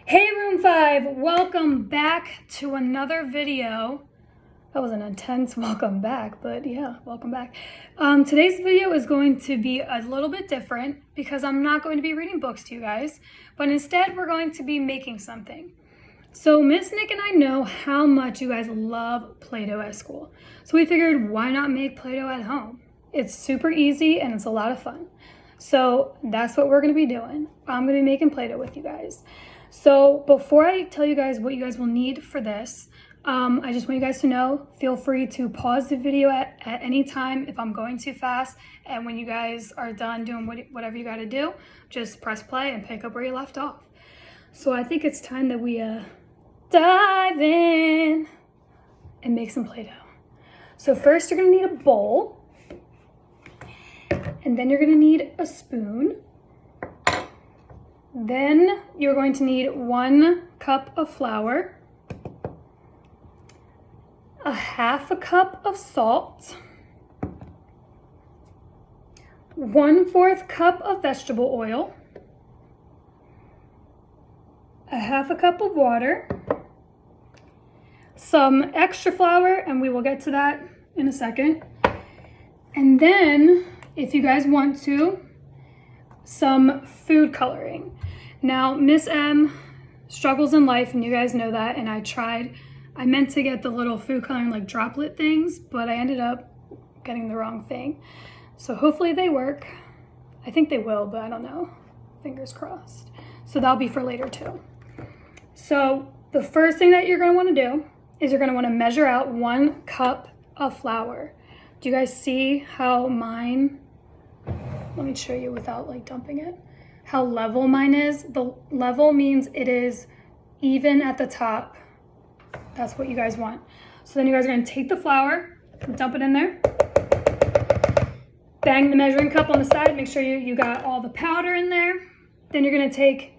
Hey Room 5, welcome back to another video. That was an intense welcome back, but yeah, welcome back. Today's video is going to be a little bit different because I'm not going to be reading books to you guys, but instead we're going to be making something. So Miss Nick and I know how much you guys love Play-Doh at school. So we figured, why not make Play-Doh at home? It's super easy and it's a lot of fun. So that's what we're gonna be doing. I'm gonna be making Play-Doh with you guys. So before I tell you guys what you guys will need for this, I just want you guys to know, feel free to pause the video at any time if I'm going too fast. And when you guys are done doing whatever you gotta do, just press play and pick up where you left off. So I think it's time that we dive in and make some Play-Doh. So first you're gonna need a bowl, and then you're gonna need a spoon. Then you're going to need 1 cup of flour, a half a cup of salt, 1/4 cup of vegetable oil, a half a cup of water, some extra flour, and we will get to that in a second. And then, if you guys want to, some food coloring. Now, Miss M struggles in life, and you guys know that, and I meant to get the little food coloring like droplet things, but I ended up getting the wrong thing. So hopefully they work. I think they will, but I don't know. Fingers crossed. So that'll be for later too. So the first thing that you're gonna wanna do is you're gonna wanna measure out 1 cup of flour. Do you guys see how mine, let me show you without like dumping it, how level mine is. The level means it is even at the top. That's what you guys want. So then you guys are gonna take the flour, dump it in there, bang the measuring cup on the side, make sure you got all the powder in there. Then you're gonna take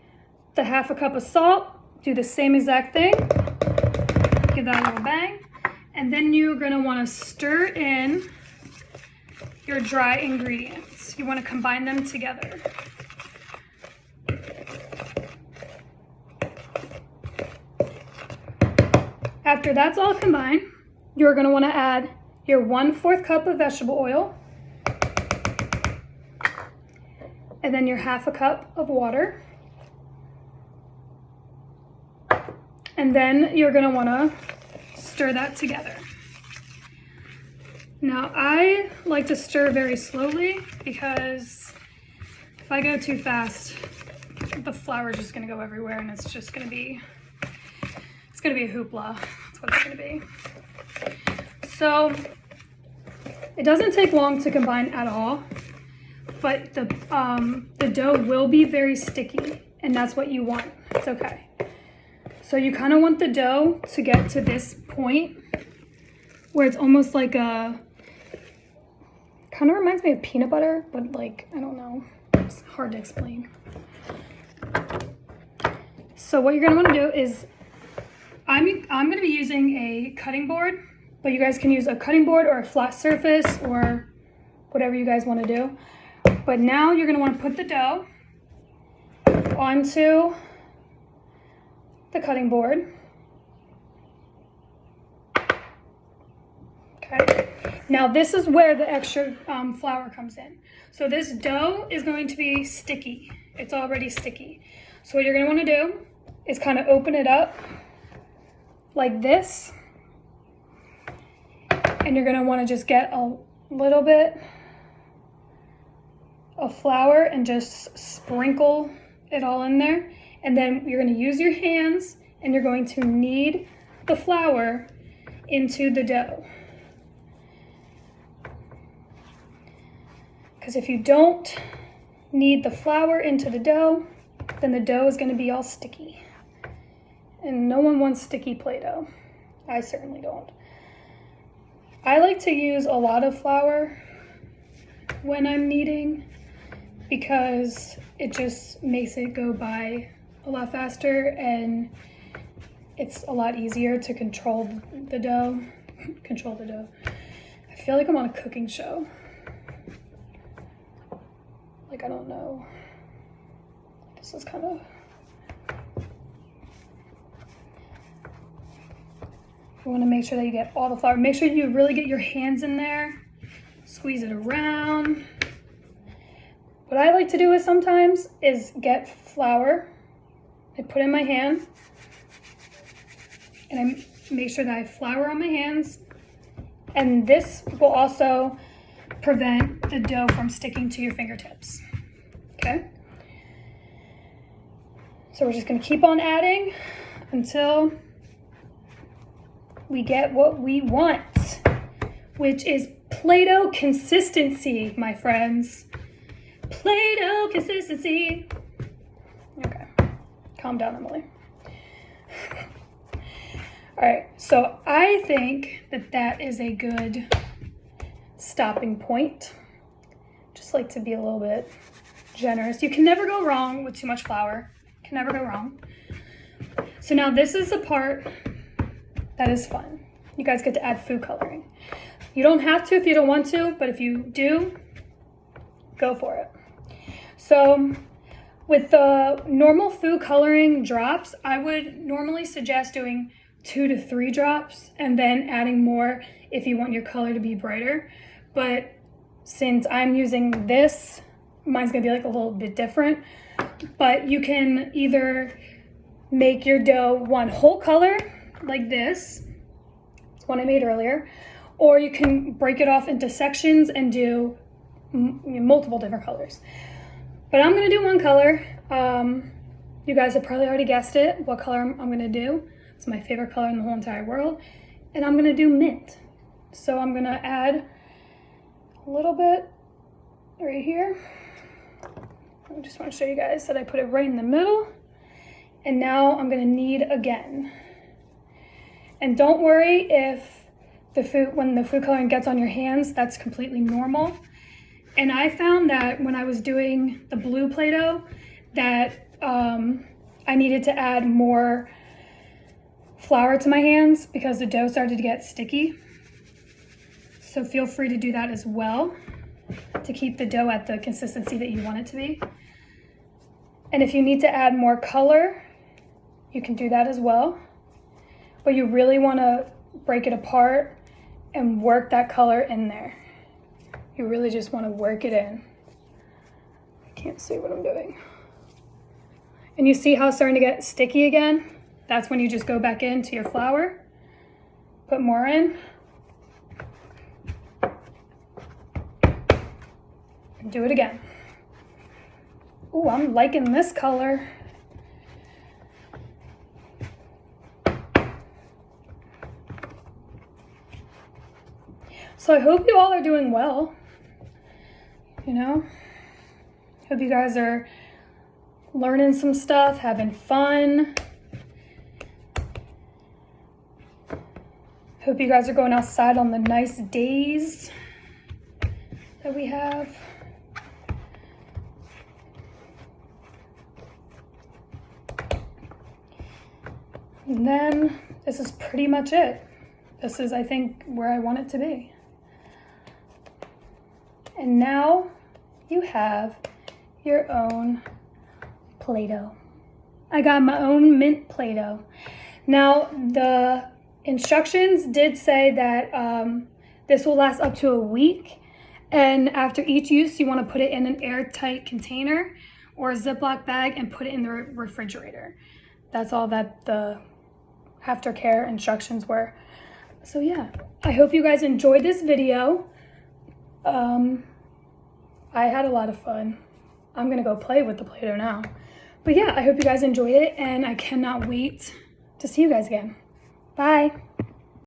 the half a cup of salt, do the same exact thing, give that a little bang, and then you're gonna wanna stir in your dry ingredients. You wanna combine them together. After that's all combined, you're gonna wanna add your 1/4 cup of vegetable oil, and then your half a cup of water. And then you're gonna wanna stir that together. Now, I like to stir very slowly because if I go too fast, the flour is just gonna go everywhere and it's just gonna be, it's gonna be a hoopla. That's what it's gonna be. So it doesn't take long to combine at all, but the dough will be very sticky, and that's what you want. It's okay. So you kind of want the dough to get to this point where it's almost like a, kind of reminds me of peanut butter, but like, I don't know, it's hard to explain. So what you're gonna wanna do is, I'm gonna be using a cutting board, but you guys can use a cutting board or a flat surface or whatever you guys wanna do. But now you're gonna wanna put the dough onto the cutting board. Okay. Now this is where the extra flour comes in. So this dough is going to be sticky. It's already sticky. So what you're gonna wanna do is kind of open it up like this. And you're gonna wanna just get a little bit of flour and just sprinkle it all in there. And then you're gonna use your hands and you're going to knead the flour into the dough. Because if you don't knead the flour into the dough, then the dough is gonna be all sticky. And no one wants sticky Play-Doh. I certainly don't. I like to use a lot of flour when I'm kneading because it just makes it go by a lot faster and it's a lot easier to control the dough. I feel like I'm on a cooking show. Like, I don't know. This is kind of You want to make sure that you get all the flour. Make sure you really get your hands in there. Squeeze it around. What I like to do is sometimes is get flour. I put in my hand and I make sure that I have flour on my hands. And this will also prevent the dough from sticking to your fingertips. Okay? So we're just gonna keep on adding until we get what we want, which is Play-Doh consistency, my friends. Play-Doh consistency. Okay, calm down, Emily. All right, so I think that that is a good stopping point. Just like to be a little bit generous. You can never go wrong with too much flour. Can never go wrong. So now this is the part that is fun. You guys get to add food coloring. You don't have to if you don't want to, but if you do, go for it. So with the normal food coloring drops, I would normally suggest doing 2 to 3 drops and then adding more if you want your color to be brighter. But since I'm using this, mine's gonna be like a little bit different. But you can either make your dough one whole color like this. It's one I made earlier. Or you can break it off into sections and do multiple different colors. But I'm gonna do one color. You guys have probably already guessed it, what color I'm gonna do. It's my favorite color in the whole entire world. And I'm gonna do mint. So I'm gonna add a little bit right here. I just wanna show you guys that I put it right in the middle. And now I'm gonna knead again. And don't worry if when the food coloring gets on your hands, that's completely normal. And I found that when I was doing the blue Play-Doh, that I needed to add more flour to my hands because the dough started to get sticky. So feel free to do that as well to keep the dough at the consistency that you want it to be. And if you need to add more color, you can do that as well. But you really want to break it apart and work that color in there. You really just want to work it in. I can't see what I'm doing. And you see how it's starting to get sticky again? That's when you just go back into your flour, put more in, and do it again. Ooh, I'm liking this color. So I hope you all are doing well. You know, hope you guys are learning some stuff, having fun. Hope you guys are going outside on the nice days that we have. And then this is pretty much it. This is, I think, where I want it to be. And now you have your own Play-Doh. I got my own mint Play-Doh. Now, the instructions did say that this will last up to a week. And after each use, you want to put it in an airtight container or a Ziploc bag and put it in the refrigerator. That's all that the aftercare instructions were. So yeah, I hope you guys enjoyed this video. I had a lot of fun. I'm gonna go play with the Play-Doh now. But yeah, I hope you guys enjoyed it and I cannot wait to see you guys again. Bye.